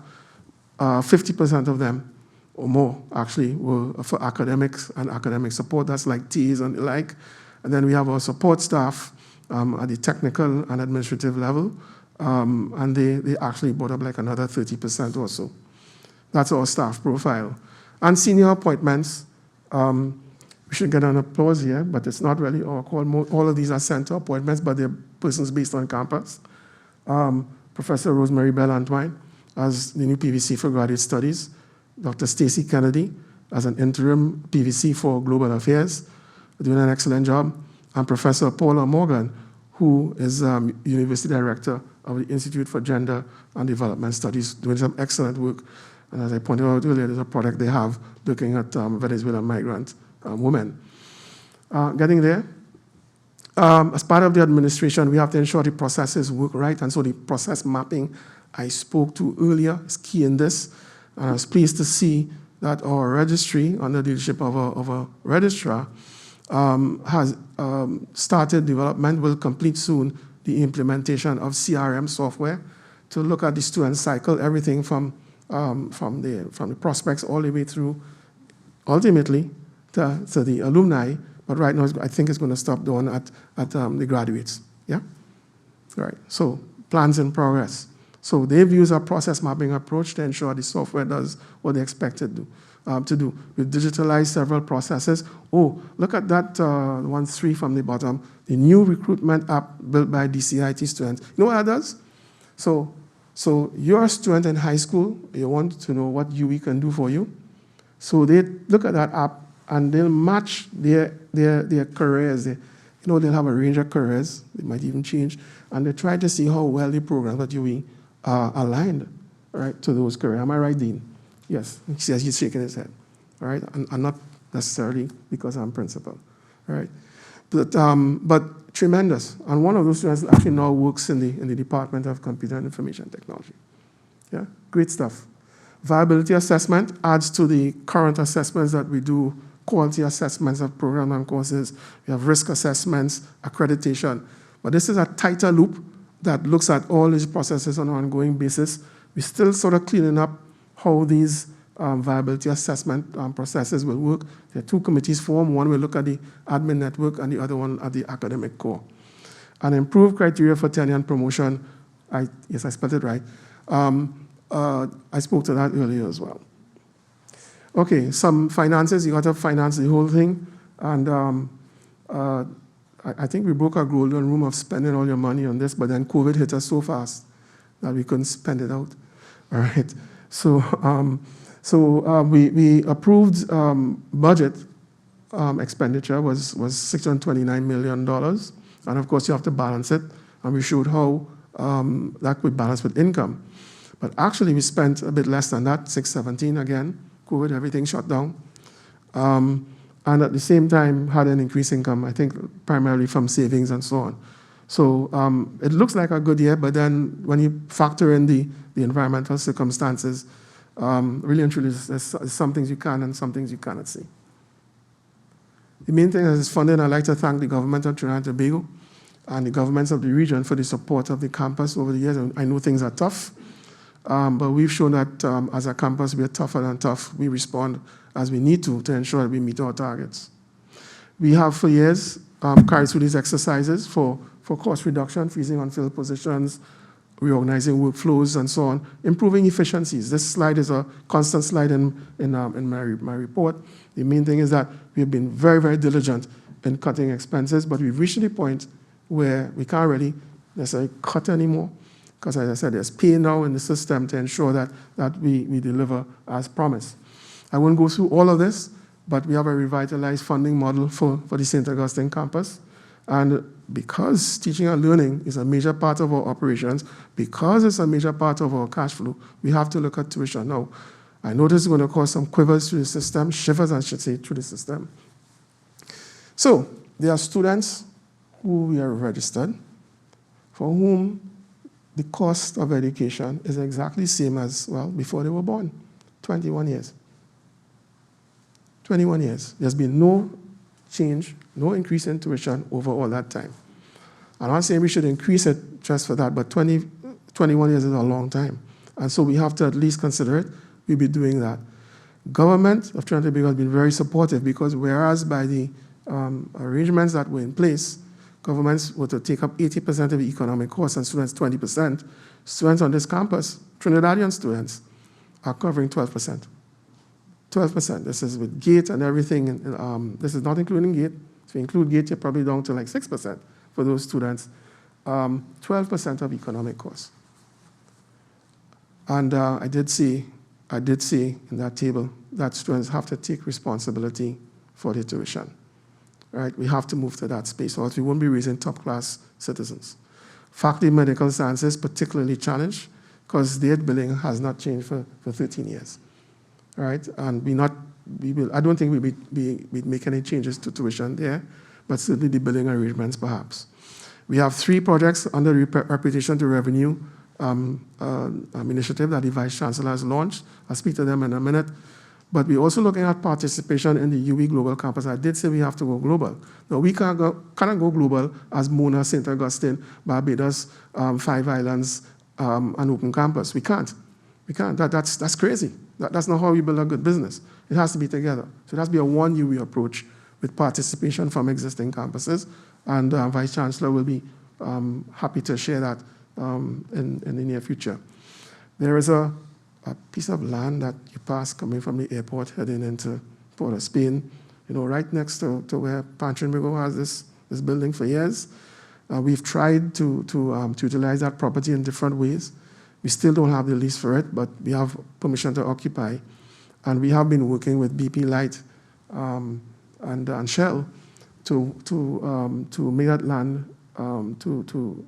50% of them, or more, actually, were for academics and academic support. That's like TAs and the like. And then we have our support staff at the technical and administrative level. And they actually brought up like another 30% or so. That's our staff profile. And senior appointments, we should get an applause here, but it's not really our call. All of these are center appointments, but they're persons based on campus. Professor Rosemary Bell Antoine as the new PVC for graduate studies, Dr. Stacy Kennedy as an interim PVC for global affairs, doing an excellent job, and Professor Paula Morgan, who is University Director of the Institute for Gender and Development Studies, doing some excellent work. And as I pointed out earlier, there's a product they have looking at Venezuelan migrant women. Getting there, as part of the administration, we have to ensure the processes work right, and so the process mapping I spoke to earlier is key in this. And I was pleased to see that our registry, under the leadership of a registrar, has started development, will complete soon, the implementation of CRM software to look at the student cycle, everything from the prospects all the way through, ultimately, to the alumni. But right now, I think it's going to stop down at the graduates. Yeah? All right. So plans in progress. So they've used a process mapping approach to ensure the software does what they expect it to do. We've digitalized several processes. Oh, look at that 1-3 from the bottom. The new recruitment app built by DCIT students. You know what that does? So you're a student in high school. You want to know what UE can do for you. So they look at that app and they'll match their careers. They'll have a range of careers. They might even change. And they try to see how well the programs at UE are aligned, right, to those careers. Am I right, Dean? Yes. He says he's shaking his head. All right. And not necessarily because I'm principal. All right. But tremendous. And one of those students actually now works in the Department of Computer and Information Technology. Yeah. Great stuff. Viability assessment adds to the current assessments that we do, quality assessments of programs and courses. We have risk assessments, accreditation. But this is a tighter loop that looks at all these processes on an ongoing basis. We're still sort of cleaning up how these viability assessment processes will work. There are 2 committees formed. One will look at the admin network and the other one at the academic core. And improved criteria for tenure and promotion. Yes, I spelled it right. I spoke to that earlier as well. Okay, some finances. You got to finance the whole thing. And I think we broke our golden rule of spending all your money on this, but then COVID hit us so fast that we couldn't spend it out. All right. So we approved budget expenditure was $629 million. And of course, you have to balance it. And we showed how that could balance with income. But actually, we spent a bit less than that, 617 again. COVID, everything shut down. And at the same time, had an increased income, I think primarily from savings and so on. So it looks like a good year, but then when you factor in the environmental circumstances, really and truly, there's some things you can and some things you cannot see. The main thing is funding. I'd like to thank the government of Trinidad and Tobago and the governments of the region for the support of the campus over the years. I know things are tough, but we've shown that as a campus, we are tougher than tough. We respond as we need to ensure that we meet our targets. We have for years carried through these exercises for cost reduction, freezing unfilled positions, reorganizing workflows, and so on, improving efficiencies. This slide is a constant slide in my report. The main thing is that we have been very, very diligent in cutting expenses, but we've reached the point where we can't really necessarily cut anymore. because as I said, there's pain now in the system to ensure that we deliver as promised. I won't go through all of this, but we have a revitalized funding model for the St. Augustine campus. And because teaching and learning is a major part of our operations, because it's a major part of our cash flow, we have to look at tuition. Now, I know this is going to cause some quivers through the system, shivers, I should say, through the system. So, there are students who we are registered, for whom the cost of education is exactly the same as, well, before they were born, 21 years. 21 years. There's been no change, no increase in tuition over all that time. I'm not saying we should increase it just for that, but 21 years is a long time. And so we have to at least consider it. We'll be doing that. Government of Trinidad and Tobago has been very supportive because whereas by the arrangements that were in place, governments were to take up 80% of the economic costs and students 20%, students on this campus, Trinidadian students, are covering 12%. 12%. This is with gate and everything. This is not including gate. If you include gate, you're probably down to like 6% for those students. 12% of economic costs. And I did see in that table that students have to take responsibility for their tuition. Right? We have to move to that space, or else we won't be raising top-class citizens. Faculty of Medical Sciences particularly challenged because their billing has not changed for 13 years. Right? And I don't think we'll be making any changes to tuition there, but certainly the billing arrangements perhaps. We have 3 projects under the Repatriation to Revenue initiative that the Vice-Chancellor has launched. I'll speak to them in a minute. But we're also looking at participation in the UWI Global Campus. I did say we have to go global. Now, we cannot go global as Mona, St. Augustine, Barbados, 5 Islands, and Open Campus. We can't. We can't. That's crazy. That's not how we build a good business. It has to be together. So it has to be a one UWI approach with participation from existing campuses. And Vice-Chancellor will be happy to share that in the near future. There is a piece of land that you pass coming from the airport heading into Port of Spain, right next to where Pantrinbigo has this building for years. We've tried to utilize that property in different ways. We still don't have the lease for it, but we have permission to occupy. And we have been working with BP Light and Shell to make that land, to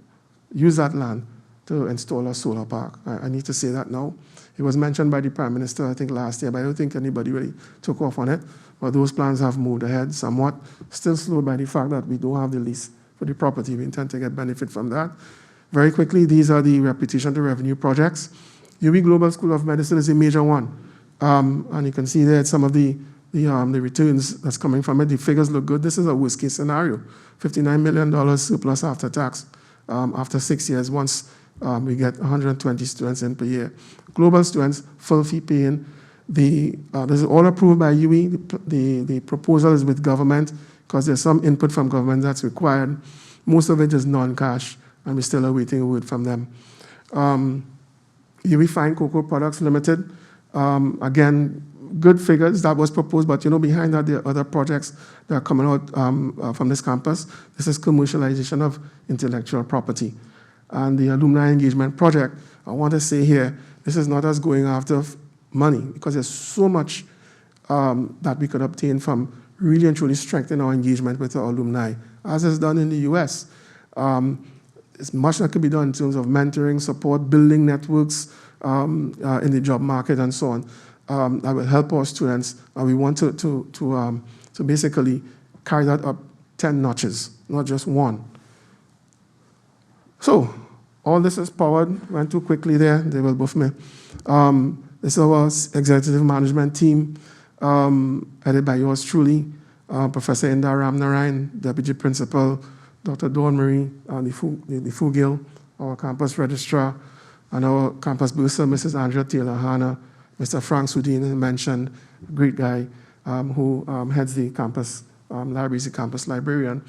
use that land to install a solar park. I need to say that now. It was mentioned by the Prime Minister, I think, last year, but I don't think anybody really took off on it. But those plans have moved ahead somewhat, still slowed by the fact that we don't have the lease for the property. We intend to get benefit from that. Very quickly, these are the Repatriation to Revenue projects. UWI Global School of Medicine is a major one. And you can see there some of the returns that's coming from it. The figures look good. This is a worst-case scenario. $59 million surplus after tax after 6 years once we get 120 students in per year. Global students, full fee paying. This is all approved by UWI. The proposal is with government because there's some input from government that's required. Most of it is non-cash, and we're still awaiting a word from them. UWI Fine Cocoa Products Limited, again, good figures that was proposed, but behind that there are other projects that are coming out from this campus. This is commercialization of intellectual property. And the alumni engagement project, I want to say here, this is not us going after money, because there's so much that we could obtain from really and truly strengthening our engagement with our alumni, as is done in the US. There's much that could be done in terms of mentoring, support, building networks in the job market, and so on. That will help our students, and we want to basically carry that up 10 notches, not just one. So, all this is powered, went too quickly there, they will buff me. This is our executive management team, headed by yours truly, Professor Indar Ramnarayan, Deputy Principal, Dr. Dawn Marie, the Fugil, our campus registrar, and our campus bursar, Mrs. Andrea Taylor-Hanna, Mr. Frank Sudin mentioned, a great guy who heads the campus libraries, the campus librarian,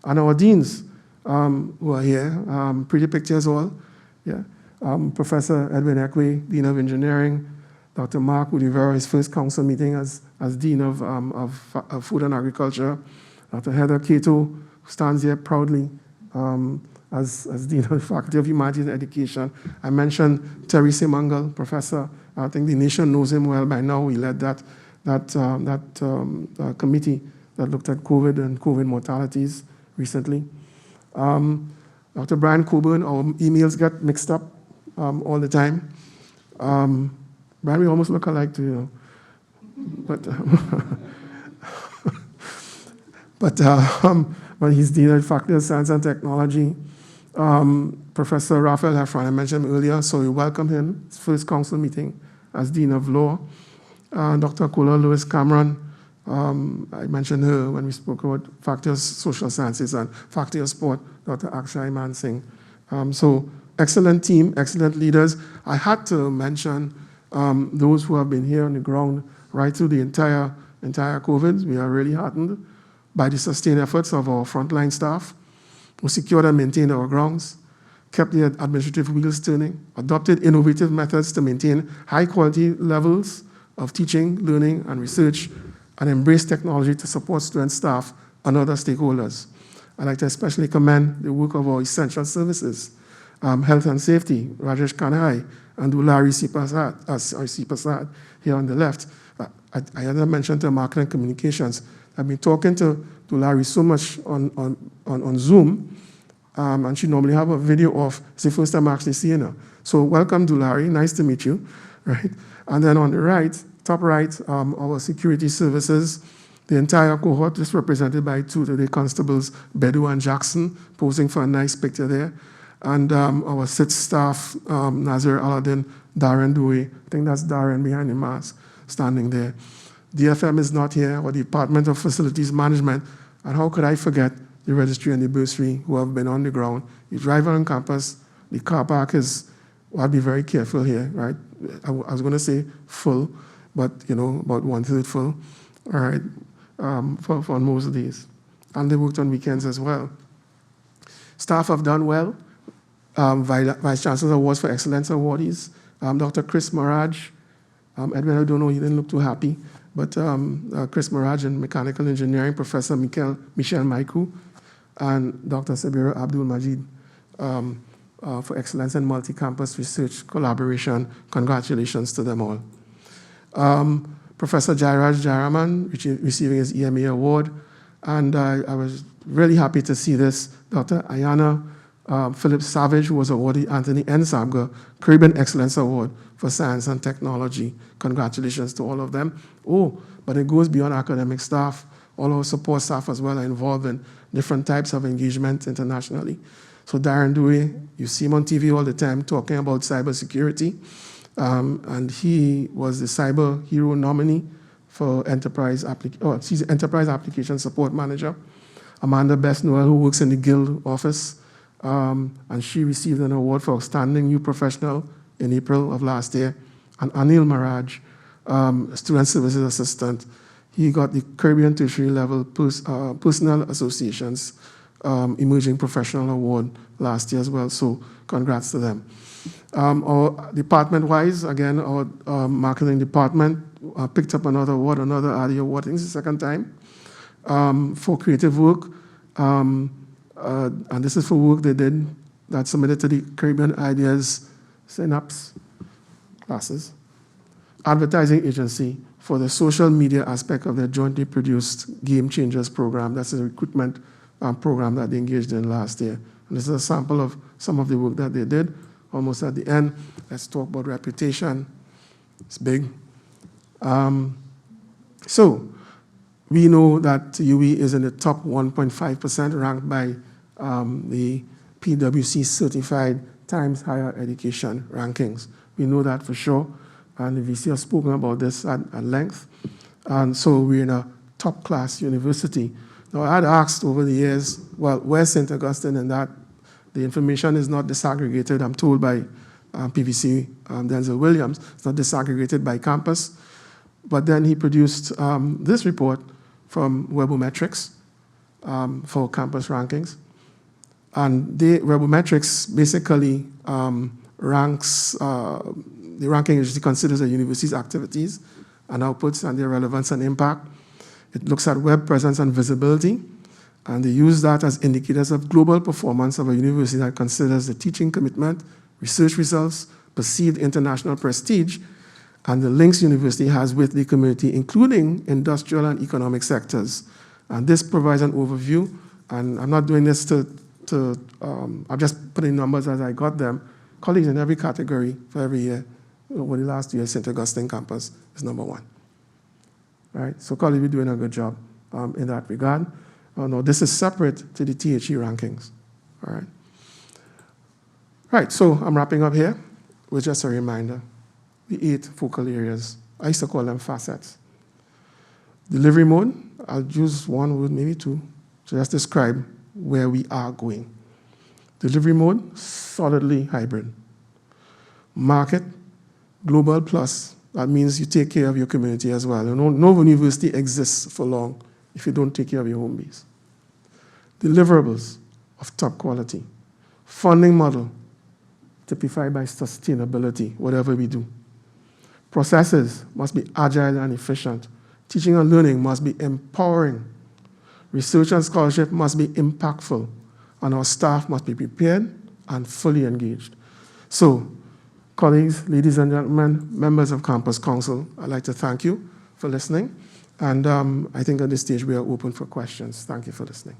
and our deans who are here, pretty pictures all. Yeah. Professor Edwin Ekwe, Dean of Engineering, Dr. Mark Udivera, his first council meeting as Dean of Food and Agriculture, Dr. Heather Cato, who stands here proudly, and as Dean of the Faculty of Humanities and Education. I mentioned Terry Semangal, professor. I think the nation knows him well by now. He led that committee that looked at COVID and COVID mortalities recently. Dr. Brian Copeland, our emails get mixed up all the time. Brian, we almost look alike to you, but he's Dean of the Faculty of Science and Technology. Professor Raphael Heffron, I mentioned him earlier, so we welcome him, his first council meeting as Dean of Law. Dr. Kola Lewis Cameron, I mentioned her when we spoke about Faculty of Social Sciences and Faculty of Sport, Dr. Akshay Man Singh. So excellent team, excellent leaders. I had to mention those who have been here on the ground right through the entire COVID. We are really heartened by the sustained efforts of our frontline staff who secured and maintained our grounds, kept the administrative wheels turning, adopted innovative methods to maintain high quality levels of teaching, learning, and research, and embraced technology to support students, staff, and other stakeholders. I'd like to especially commend the work of our essential services, health and safety, Rajesh Kanhai, and Dulari C. Prasad here on the left. I had mentioned to marketing and communications. I've been talking to Dulari so much on Zoom, and she normally have a video off. It's the first time I'm actually seeing her. So welcome, Dulari. Nice to meet you. Right? And then on the right, top right, our security services, the entire cohort is represented by two today constables, Bedu and Jackson, posing for a nice picture there. And our SIT staff, Nazir Aladdin, Darren Dewey, I think that's Darren behind the mask, standing there. DFM is not here, or the Department of Facilities Management. And how could I forget the registry and the bursary who have been on the ground? You drive on campus, the car park is, well, I'll be very careful here, right? I was going to say full, but about 1/3 full, all right, for most days. And they worked on weekends as well. Staff have done well. Vice-Chancellor's Awards for Excellence awardees. Dr. Chris Maraj, Edwin, I don't know, he didn't look too happy, but Chris Maraj in Mechanical Engineering, Professor Michel Maikou, and Dr. Sabira Abdul Majid for Excellence in Multi-Campus Research Collaboration. Congratulations to them all. Professor Jairaj Jaraman receiving his EMA award, and I was really happy to see this. Dr. Ayana Philip Savage, who was awarded Anthony N. Sabga Caribbean Excellence Award for Science and Technology. Congratulations to all of them. Oh, but it goes beyond academic staff. All our support staff as well are involved in different types of engagement internationally. So Darren Dewey, you see him on TV all the time talking about cybersecurity, and he was the Cyber Hero nominee for she's Enterprise Application Support Manager. Amanda Best Noel, who works in the Guild office, and she received an award for Outstanding New Professional in April of last year. And Anil Maraj, Student Services Assistant, he got the Caribbean Tertiary Level Personnel Association's Emerging Professional Award last year as well, so congrats to them. Our department-wise, again, our marketing department picked up another award, another ADI award, I think it's the second time, for creative work. And this is for work they did that submitted to the Caribbean Ideas Synapse classes. Advertising agency for the social media aspect of their jointly produced Game Changers program. That's a recruitment program that they engaged in last year. And this is a sample of some of the work that they did. Almost at the end, let's talk about reputation. It's big. So we know that UWI is in the top 1.5% ranked by the PwC certified Times Higher Education rankings. We know that for sure, and the VC has spoken about this at length. And so we're in a top-class university. Now, I had asked over the years, well, where's St. Augustine in that? The information is not disaggregated, I'm told by PVC Denzel Williams. It's not disaggregated by campus. But then he produced this report from Webometrics for campus rankings. And Webometrics basically ranks, the ranking usually considers a university's activities and outputs and their relevance and impact. It looks at web presence and visibility, And they use that as indicators of global performance of a university that considers the teaching commitment, research results, perceived international prestige, and the links university has with the community, including industrial and economic sectors. And this provides an overview, and I'm not doing this I'm just putting numbers as I got them. Colleagues in every category for every year, over the last year, St. Augustine Campus is number 1. Right? So colleagues, we're doing a good job in that regard. No, this is separate to the THE rankings. All right. Right, so I'm wrapping up here with just a reminder. The 8 focal areas. I used to call them facets. Delivery mode, I'll use one word, maybe 2, to just describe where we are going. Delivery mode, solidly hybrid. Market, global plus, that means you take care of your community as well. No university exists for long if you don't take care of your home base. Deliverables of top quality. Funding model, typified by sustainability, whatever we do. Processes must be agile and efficient. Teaching and learning must be empowering. Research and scholarship must be impactful. And our staff must be prepared and fully engaged. So, colleagues, ladies and gentlemen, members of Campus Council, I'd like to thank you for listening. And I think at this stage we are open for questions. Thank you for listening.